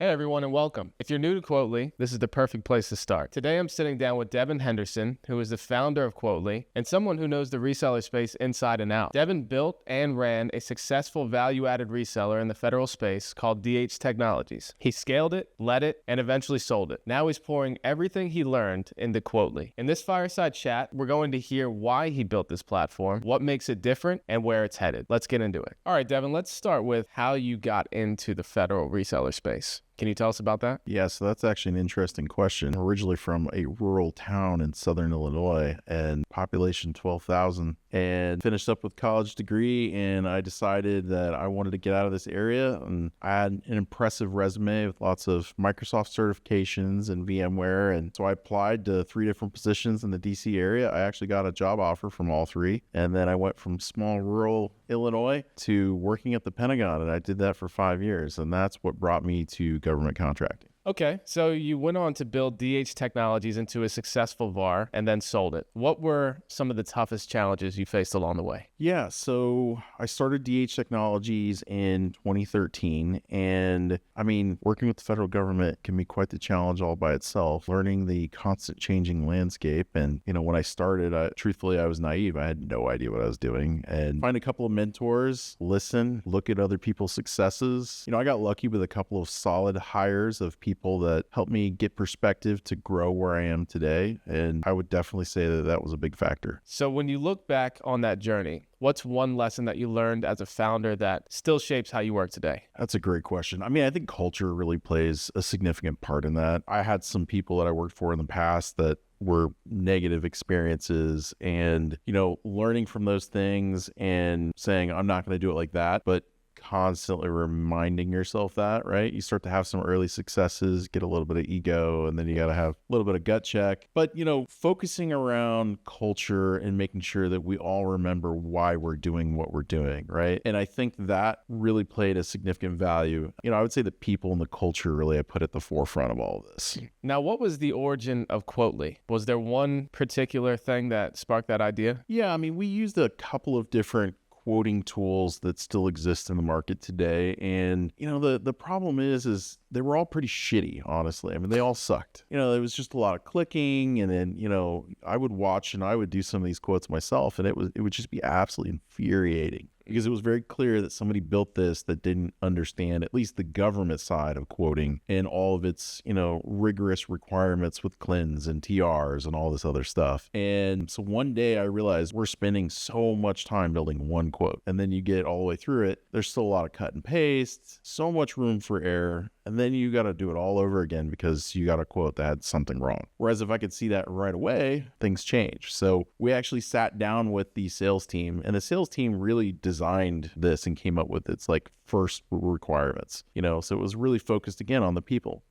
Hey everyone and welcome. If you're new to Quotely, this is the perfect place to start. Today I'm sitting down with Devin Henderson, who is the founder of Quotely and someone who knows the reseller space inside and out. Devin built and ran a successful value-added reseller in the federal space called DH Technologies. He scaled it, led it, and eventually sold it. Now he's pouring everything he learned into Quotely. In this fireside chat, we're going to hear why he built this platform, what makes it different, and where it's headed. Let's get into it. All right, Devin, let's start with how you got into the federal reseller space. Can you tell us about that? Yeah, so that's actually an interesting question. Originally from a rural town in southern Illinois and population 12,000, and finished up with college degree, and I decided that I wanted to get out of this area, and I had an impressive resume with lots of Microsoft certifications and VMware, and so I applied to 3 different positions in the DC area. I actually got a job offer from all 3, and then I went from small rural Illinois to working at the Pentagon, and I did that for 5 years, and that's what brought me to government contracting. Okay, so you went on to build DH Technologies into a successful VAR and then sold it. What were some of the toughest challenges you faced along the way? Yeah, so I started DH Technologies in 2013, and I mean, working with the federal government can be quite the challenge all by itself, learning the constant changing landscape. And, when I started, truthfully, I was naive. I had no idea what I was doing, and find a couple of mentors, listen, look at other people's successes. I got lucky with a couple of solid hires of people that helped me get perspective to grow where I am today. And I would definitely say that that was a big factor. So when you look back on that journey, what's one lesson that you learned as a founder that still shapes how you work today? That's a great question. I think culture really plays a significant part in that. I had some people that I worked for in the past that were negative experiences, and, learning from those things and saying, I'm not going to do it like that, but constantly reminding yourself that, right? You start to have some early successes, get a little bit of ego, and then you got to have a little bit of gut check. But, focusing around culture and making sure that we all remember why we're doing what we're doing, right? And I think that really played a significant value. I would say the people and the culture really I put at the forefront of all of this. Now, what was the origin of Quotely? Was there one particular thing that sparked that idea? Yeah, we used a couple of different quoting tools that still exist in the market today. And, the problem is they were all pretty shitty, honestly. They all sucked. There was just a lot of clicking. And then, I would watch and I would do some of these quotes myself, and it would just be absolutely infuriating, because it was very clear that somebody built this that didn't understand at least the government side of quoting and all of its, rigorous requirements with CLINs and TRs and all this other stuff. And so one day I realized we're spending so much time building one quote, and then you get all the way through it. There's still a lot of cut and paste, so much room for error. And then you got to do it all over again because you got a quote that had something wrong. Whereas if I could see that right away, things change. So we actually sat down with the sales team, and the sales team really designed this and came up with its first requirements, so it was really focused again on the people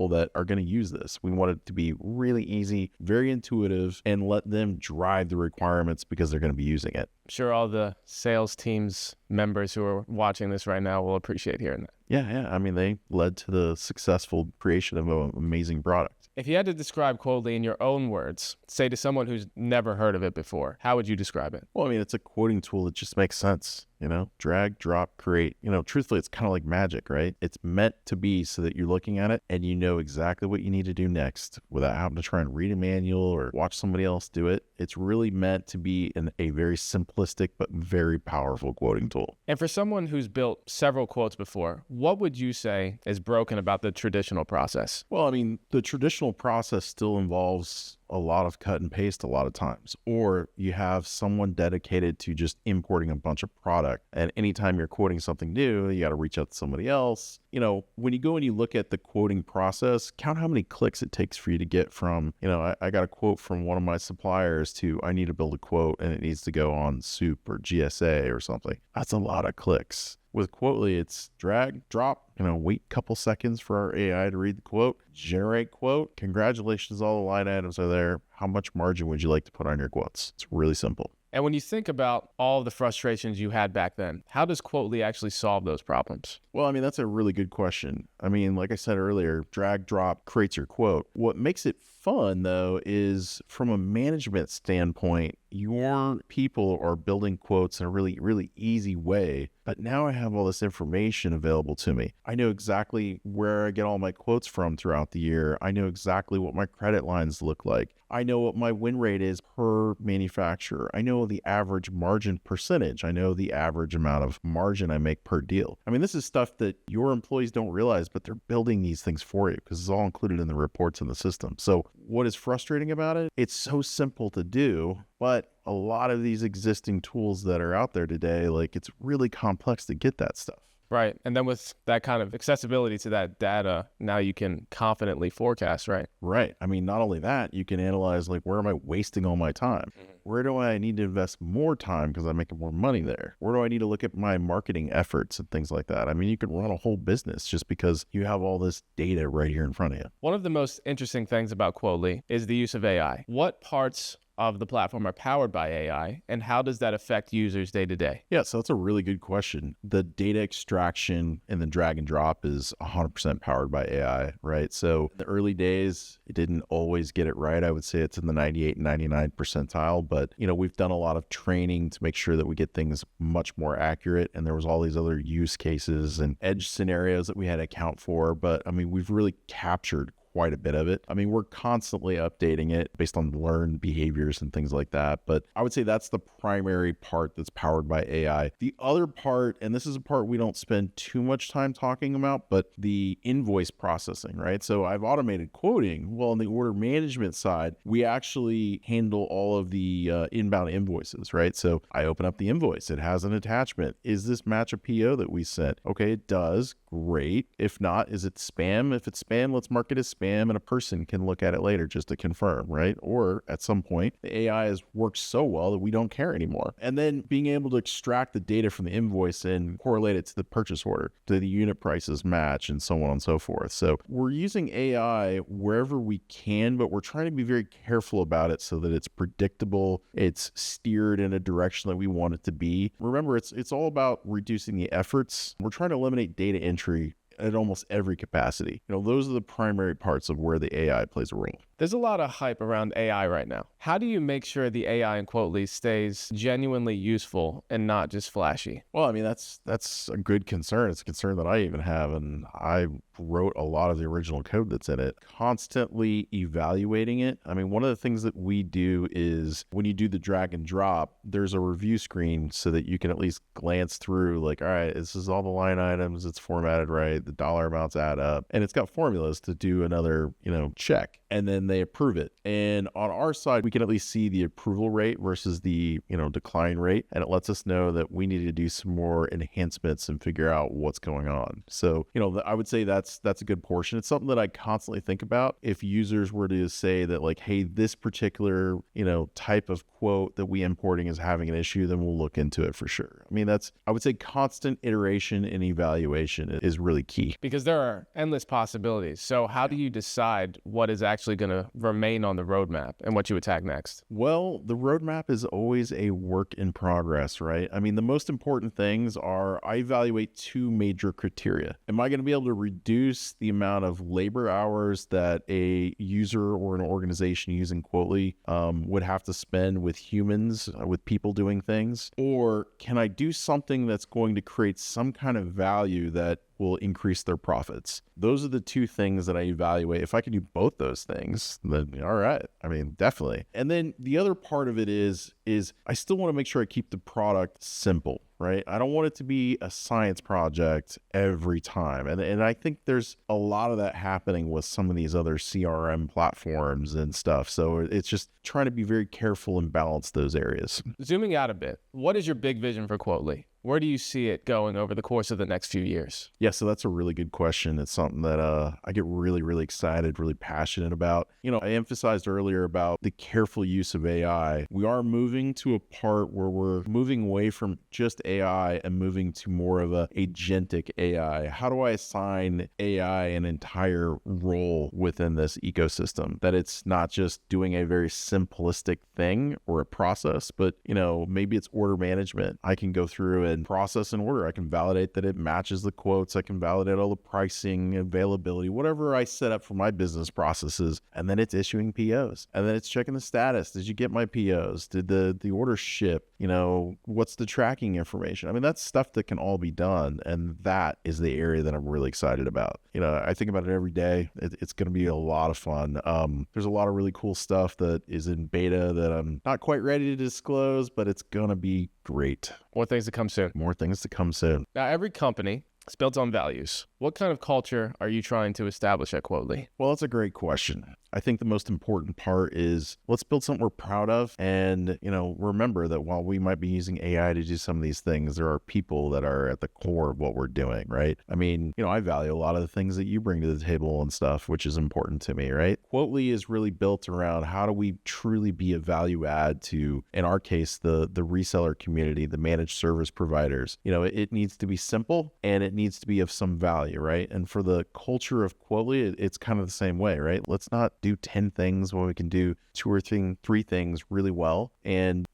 that are going to use this. We want it to be really easy, very intuitive, and let them drive the requirements because they're going to be using it. I'm sure all the sales team's members who are watching this right now will appreciate hearing that. Yeah. They led to the successful creation of an amazing product. If you had to describe Quotely in your own words, say to someone who's never heard of it before, how would you describe it? Well, it's a quoting tool that just makes sense. Drag, drop, create. Truthfully, it's kind of like magic, right? It's meant to be so that you're looking at it and you know exactly what you need to do next without having to try and read a manual or watch somebody else do it. It's really meant to be a very simplistic but very powerful quoting tool. And for someone who's built several quotes before, what would you say is broken about the traditional process? Well, the traditional process still involves a lot of cut and paste a lot of times, or you have someone dedicated to just importing a bunch of product, and anytime you're quoting something new, you got to reach out to somebody else. When you go and you look at the quoting process, count how many clicks it takes for you to get from, I got a quote from one of my suppliers to I need to build a quote and it needs to go on Soup or GSA or something. That's a lot of clicks. With Quotely, it's drag, drop, wait a couple seconds for our AI to read the quote, generate quote. Congratulations, all the line items are there. How much margin would you like to put on your quotes? It's really simple. And when you think about all the frustrations you had back then, how does Quotely actually solve those problems? Well, that's a really good question. Like I said earlier, drag, drop creates your quote. What makes it fun, though, is from a management standpoint, your people are building quotes in a really, really easy way. But now I have all this information available to me. I know exactly where I get all my quotes from throughout the year. I know exactly what my credit lines look like. I know what my win rate is per manufacturer. I know the average margin percentage. I know the average amount of margin I make per deal. I mean, this is stuff that your employees don't realize, but they're building these things for you because it's all included in the reports in the system. So what is frustrating about it? It's so simple to do, but a lot of these existing tools that are out there today, like it's really complex to get that stuff. Right. And then with that kind of accessibility to that data, now you can confidently forecast, right? Right. I mean, not only that, you can analyze like, where am I wasting all my time? Where do I need to invest more time because I'm making more money there? Where do I need to look at my marketing efforts and things like that? I mean, you could run a whole business just because you have all this data right here in front of you. One of the most interesting things about Quotely is the use of AI. What parts of the platform are powered by AI, and how does that affect users day to day? Yeah, so that's a really good question. The data extraction and the drag and drop is 100% powered by AI, right? So in the early days, it didn't always get it right. I would say it's in the 98 and 99 percentile, but we've done a lot of training to make sure that we get things much more accurate. And there was all these other use cases and edge scenarios that we had to account for. But I mean, we've really captured quite a bit of it. I mean, we're constantly updating it based on learned behaviors and things like that. But I would say that's the primary part that's powered by AI. The other part, and this is a part we don't spend too much time talking about, but the invoice processing, right? So I've automated quoting. Well, on the order management side, we actually handle all of the inbound invoices, right? So I open up the invoice. It has an attachment. Is this match a PO that we sent? Okay, it does. Great. If not, is it spam? If it's spam, let's mark it as spam and a person can look at it later just to confirm, right? Or at some point, the AI has worked so well that we don't care anymore. And then being able to extract the data from the invoice and correlate it to the purchase order, to the unit prices match, and so on and so forth. So we're using AI wherever we can, but we're trying to be very careful about it so that it's predictable, it's steered in a direction that we want it to be. Remember, it's all about reducing the efforts. We're trying to eliminate data entry at almost every capacity. Those are the primary parts of where the AI plays a role. There's a lot of hype around AI right now. How do you make sure the AI in Quotely stays genuinely useful and not just flashy? Well, I mean, that's a good concern. It's a concern that I even have, and I wrote a lot of the original code that's in it. Constantly evaluating it. I mean, one of the things that we do is when you do the drag and drop, there's a review screen so that you can at least glance through like, all right, this is all the line items, it's formatted right, the dollar amounts add up, and it's got formulas to do another, check. And then they approve it. And on our side, we can at least see the approval rate versus the, decline rate. And it lets us know that we need to do some more enhancements and figure out what's going on. So, I would say that's a good portion. It's something that I constantly think about. If users were to say that like, hey, this particular, type of quote that we importing is having an issue, then we'll look into it for sure. I mean, I would say constant iteration and evaluation is really key. Because there are endless possibilities. So how do you decide what is actually going to remain on the roadmap and what you attack next? Well, the roadmap is always a work in progress, right? I mean, the most important things are I evaluate two major criteria. Am I going to be able to reduce the amount of labor hours that a user or an organization using Quotely would have to spend with humans, with people doing things? Or can I do something that's going to create some kind of value that will increase their profits? Those are the two things that I evaluate. If I can do both those things, then all right. I mean, definitely. And then the other part of it is I still want to make sure I keep the product simple, right? I don't want it to be a science project every time. And I think there's a lot of that happening with some of these other CRM platforms and stuff. So it's just trying to be very careful and balance those areas. Zooming out a bit, what is your big vision for Quotely? Where do you see it going over the course of the next few years? Yeah, so that's a really good question. It's something that I get really, really excited, really passionate about. I emphasized earlier about the careful use of AI. We are moving to a part where we're moving away from just AI and moving to more of a agentic AI. How do I assign AI an entire role within this ecosystem? That it's not just doing a very simplistic thing or a process, but maybe it's order management. I can go through and process an order. I can validate that it matches the quotes. I can validate all the pricing, availability, whatever I set up for my business processes. And then it's issuing POs. And then it's checking the status. Did you get my POs? Did the order ship? What's the tracking information? I mean, that's stuff that can all be done. And that is the area that I'm really excited about. I think about it every day. It's going to be a lot of fun. There's a lot of really cool stuff that is in beta that I'm not quite ready to disclose, but it's going to be great. More things to come soon. More things to come soon. Now, every company is built on values. What kind of culture are you trying to establish at Quotely? Well, that's a great question. I think the most important part is let's build something we're proud of. And, remember that while we might be using AI to do some of these things, there are people that are at the core of what we're doing, right? I mean, I value a lot of the things that you bring to the table and stuff, which is important to me, right? Quotely is really built around how do we truly be a value add to, in our case, the reseller community, the managed service providers. It needs to be simple and it needs to be of some value, right? And for the culture of Quotely, it's kind of the same way, right? Let's not do 10 things when we can do 2 or 3 things really well. And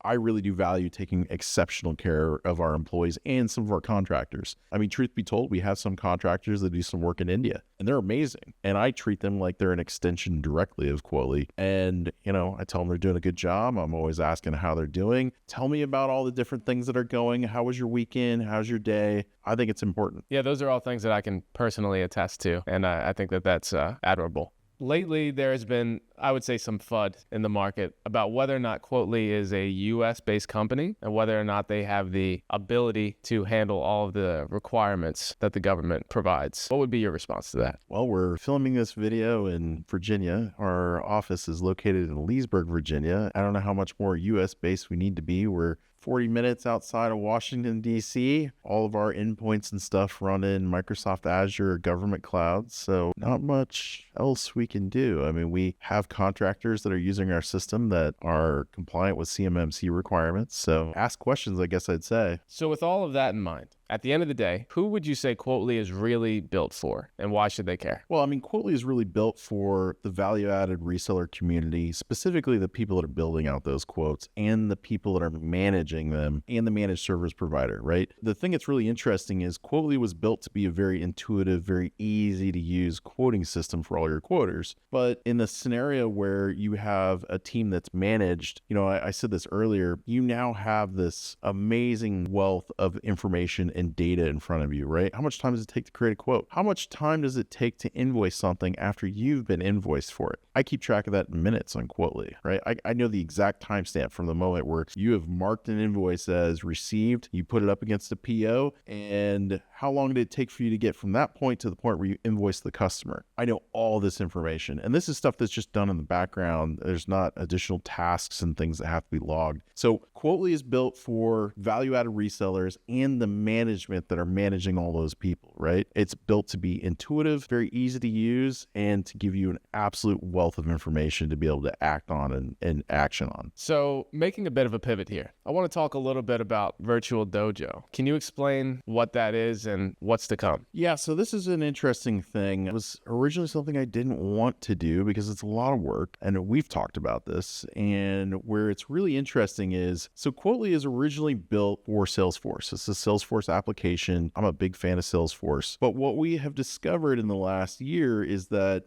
I really do value taking exceptional care of our employees and some of our contractors. I mean, truth be told, we have some contractors that do some work in India and they're amazing. And I treat them like they're an extension directly of Quotely. And, I tell them they're doing a good job. I'm always asking how they're doing. Tell me about all the different things that are going. How was your weekend? How's your day? I think it's important. Yeah, those are all things that I can personally attest to. And I think that that's admirable. Lately, there has been, I would say, some FUD in the market about whether or not Quotely is a US-based company and whether or not they have the ability to handle all of the requirements that the government provides. What would be your response to that? Well, we're filming this video in Virginia. Our office is located in Leesburg, Virginia. I don't know how much more US-based we need to be. We're 40 minutes outside of Washington, D.C. All of our endpoints and stuff run in Microsoft Azure government clouds, so not much else we can do. I mean, we have contractors that are using our system that are compliant with CMMC requirements, so ask questions, I guess I'd say. So with all of that in mind, at the end of the day, who would you say Quotely is really built for, and why should they care? Well, I mean, Quotely is really built for the value-added reseller community, specifically the people that are building out those quotes and the people that are managing them and the managed service provider, right? The thing that's really interesting is Quotely was built to be a very intuitive, very easy to use quoting system for all your quoters. But in the scenario where you have a team that's managed, I said this earlier, you now have this amazing wealth of information and data in front of you, right? How much time does it take to create a quote? How much time does it take to invoice something after you've been invoiced for it? I keep track of that in minutes on Quotely, right? I know the exact timestamp from the moment where you have marked an invoice as received, you put it up against a PO, and how long did it take for you to get from that point to the point where you invoice the customer? I know all this information. And this is stuff that's just done in the background. There's not additional tasks and things that have to be logged. So Quotely is built for value-added resellers and the management that are managing all those people, right? It's built to be intuitive, very easy to use, and to give you an absolute wealth of information to be able to act on and action on. So making a bit of a pivot here, I want to talk a little bit about Virtual Dojo. Can you explain what that is and what's to come? Yeah, so this is an interesting thing. It was originally something I didn't want to do because it's a lot of work, and we've talked about this. And where it's really interesting is, so Quotely is originally built for Salesforce. It's a Salesforce application. I'm a big fan of Salesforce. But what we have discovered in the last year is that,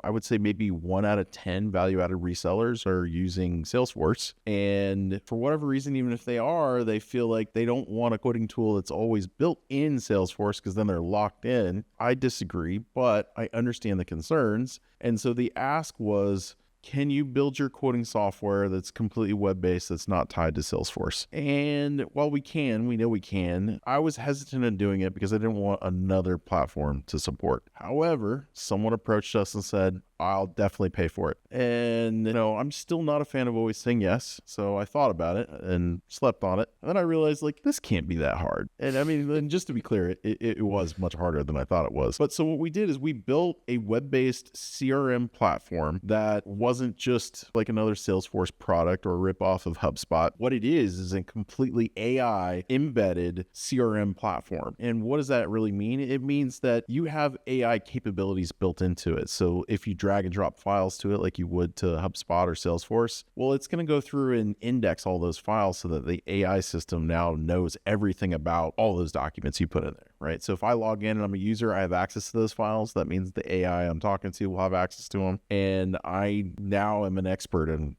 I would say maybe 1 out of 10 value-added resellers are using Salesforce. And for whatever reason, even if they are, they feel like they don't want a quoting tool that's always built in Salesforce because then they're locked in. I disagree, but I understand the concerns. And so the ask was, can you build your quoting software that's completely web-based, that's not tied to Salesforce? And while we know we can, I was hesitant in doing it because I didn't want another platform to support. However, someone approached us and said, I'll definitely pay for it. And, I'm still not a fan of always saying yes. So I thought about it and slept on it. And then I realized, this can't be that hard. And I mean, and just to be clear, it was much harder than I thought it was. But so what we did is we built a web-based CRM platform that wasn't just like another Salesforce product or a ripoff of HubSpot. What it is a completely AI embedded CRM platform. And what does that really mean? It means that you have AI capabilities built into it. So if you drag and drop files to it like you would to HubSpot or Salesforce. Well, it's going to go through and index all those files so that the AI system now knows everything about all those documents you put in there, right? So if I log in and I'm a user, I have access to those files. That means the AI I'm talking to will have access to them. And I now am an expert in,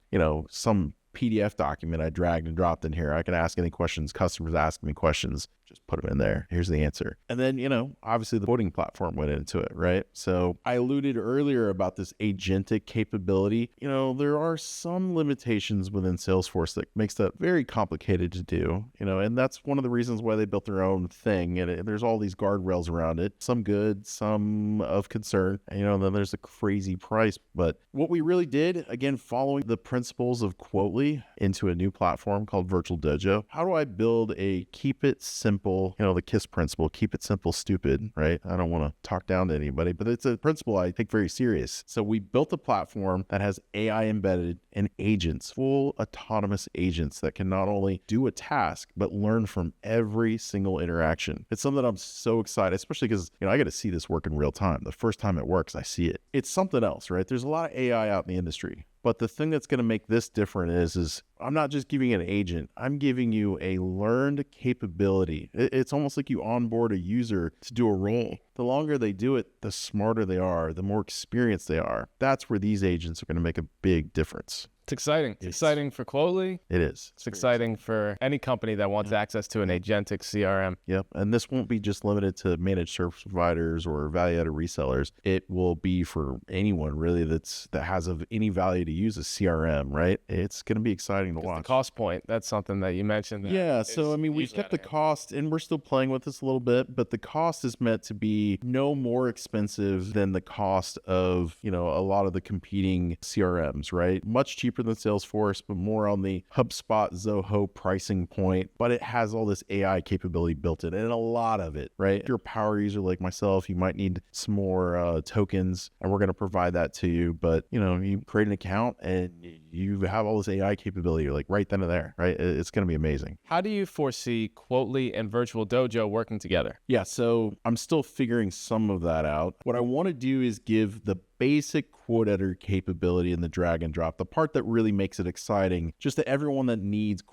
some PDF document I dragged and dropped in here. I can ask any questions. Customers ask me questions. Just put them in there. Here's the answer. And then, obviously the quoting platform went into it, right? So I alluded earlier about this agentic capability. There are some limitations within Salesforce that makes that very complicated to do, and that's one of the reasons why they built their own thing. And there's all these guardrails around it, some good, some of concern, and then there's a crazy price. But what we really did, again, following the principles of Quotely into a new platform called Virtual Dojo, how do I build a keep it simple, the KISS principle, keep it simple, stupid, right? I don't want to talk down to anybody, but it's a principle I take very serious. So we built a platform that has AI embedded and agents, full autonomous agents that can not only do a task, but learn from every single interaction. It's something that I'm so excited, especially because, I get to see this work in real time. The first time it works, I see it. It's something else, right? There's a lot of AI out in the industry. But the thing that's going to make this different is I'm not just giving an agent. I'm giving you a learned capability. It's almost like you onboard a user to do a role. The longer they do it, the smarter they are, the more experienced they are. That's where these agents are going to make a big difference. It's exciting. It's exciting for Quotely. It is. It's exciting for any company that wants access to an agentic CRM. Yep. And this won't be just limited to managed service providers or value-added resellers. It will be for anyone really that has of any value to use a CRM, right? It's going to be exciting to watch. The cost point, that's something that you mentioned. Yeah. So, we've kept the cost, and we're still playing with this a little bit, but the cost is meant to be no more expensive than the cost of, a lot of the competing CRMs, right? Much cheaper than Salesforce, but more on the HubSpot, Zoho pricing point. But it has all this AI capability built in, and a lot of it, right? If you're a power user like myself, you might need some more tokens, and we're going to provide that to you. But, you create an account and you have all this AI capability. You're like right then and there, right? It's going to be amazing. How do you foresee Quotely and Virtual Dojo working together? Yeah, so I'm still figuring some of that out. What I want to do is give the basic quote editor capability in the drag and drop, the part that really makes it exciting, just to everyone that needs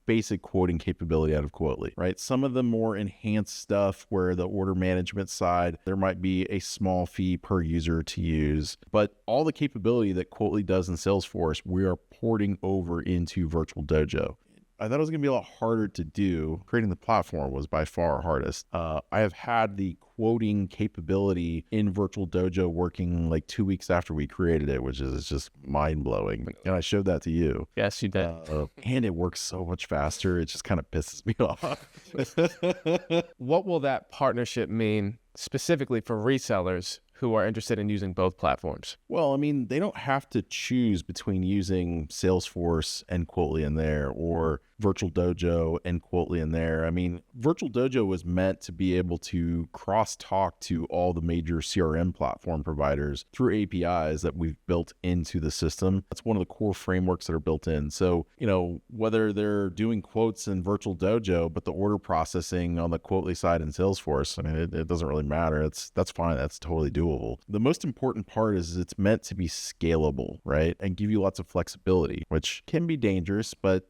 basic quoting capability out of Quotely, right? Some of the more enhanced stuff where the order management side, there might be a small fee per user to use, but all the capability that Quotely does in Salesforce, we are porting over into Virtual Dojo. I thought it was going to be a lot harder to do. Creating the platform was by far hardest. I have had the quoting capability in Virtual Dojo working like 2 weeks after we created it, which is just mind-blowing. And I showed that to you. Yes, you did. And it works so much faster. It just kind of pisses me off. What will that partnership mean specifically for resellers who are interested in using both platforms? Well, they don't have to choose between using Salesforce and Quotely in there or Virtual Dojo and Quotely in there. Virtual Dojo was meant to be able to cross-talk to all the major CRM platform providers through APIs that we've built into the system. That's one of the core frameworks that are built in. So, whether they're doing quotes in Virtual Dojo, but the order processing on the Quotely side in Salesforce, it doesn't really matter. That's fine. That's totally doable. The most important part is it's meant to be scalable, right? And give you lots of flexibility, which can be dangerous, but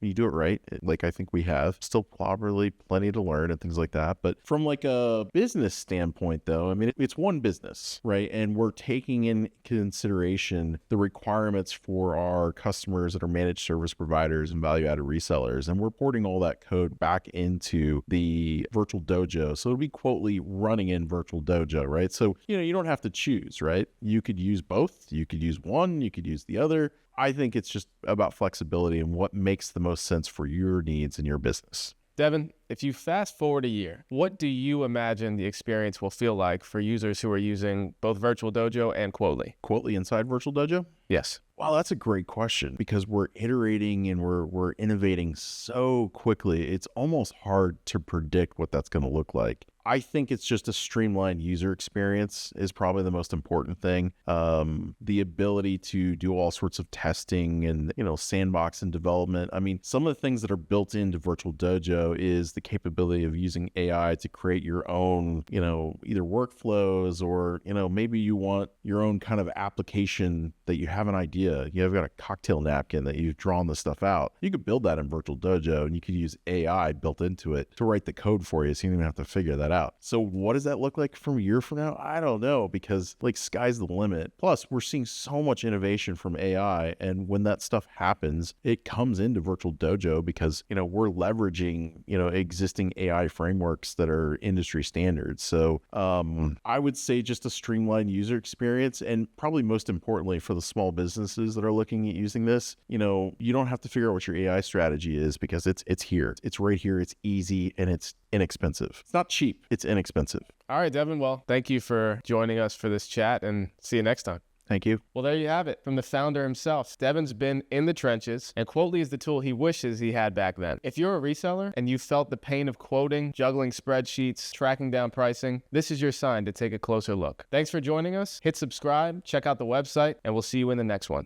you do it right, like I think we have, still probably plenty to learn and things like that. But from like a business standpoint, though, it's one business, right? And we're taking in consideration the requirements for our customers that are managed service providers and value-added resellers. And we're porting all that code back into the Virtual Dojo. So it'll be Quotely running in Virtual Dojo, right? So, you don't have to choose, right? You could use both. You could use one. You could use the other. I think it's just about flexibility and what makes the most sense for your needs and your business. Devin, if you fast forward a year, what do you imagine the experience will feel like for users who are using both Virtual Dojo and Quotely? Quotely inside Virtual Dojo? Yes. Wow, that's a great question because we're iterating and we're innovating so quickly. It's almost hard to predict what that's going to look like. I think it's just a streamlined user experience is probably the most important thing. The ability to do all sorts of testing and, sandbox and development. Some of the things that are built into Virtual Dojo is the capability of using AI to create your own, either workflows or, maybe you want your own kind of application that you have an idea. You've got a cocktail napkin that you've drawn the stuff out. You could build that in Virtual Dojo and you could use AI built into it to write the code for you, so you don't even have to figure that out. So what does that look like from a year from now? I don't know, because sky's the limit. Plus, we're seeing so much innovation from AI, and when that stuff happens, it comes into Virtual Dojo because, we're leveraging, existing AI frameworks that are industry standards. So I would say just a streamlined user experience, and probably most importantly for the small businesses that are looking at using this, you don't have to figure out what your AI strategy is, because it's here. It's right here. It's easy and it's inexpensive. It's not cheap. It's inexpensive. All right, Devin. Well, thank you for joining us for this chat, and see you next time. Thank you. Well, there you have it from the founder himself. Devin's been in the trenches, and Quotely is the tool he wishes he had back then. If you're a reseller and you felt the pain of quoting, juggling spreadsheets, tracking down pricing, this is your sign to take a closer look. Thanks for joining us. Hit subscribe, check out the website, and we'll see you in the next one.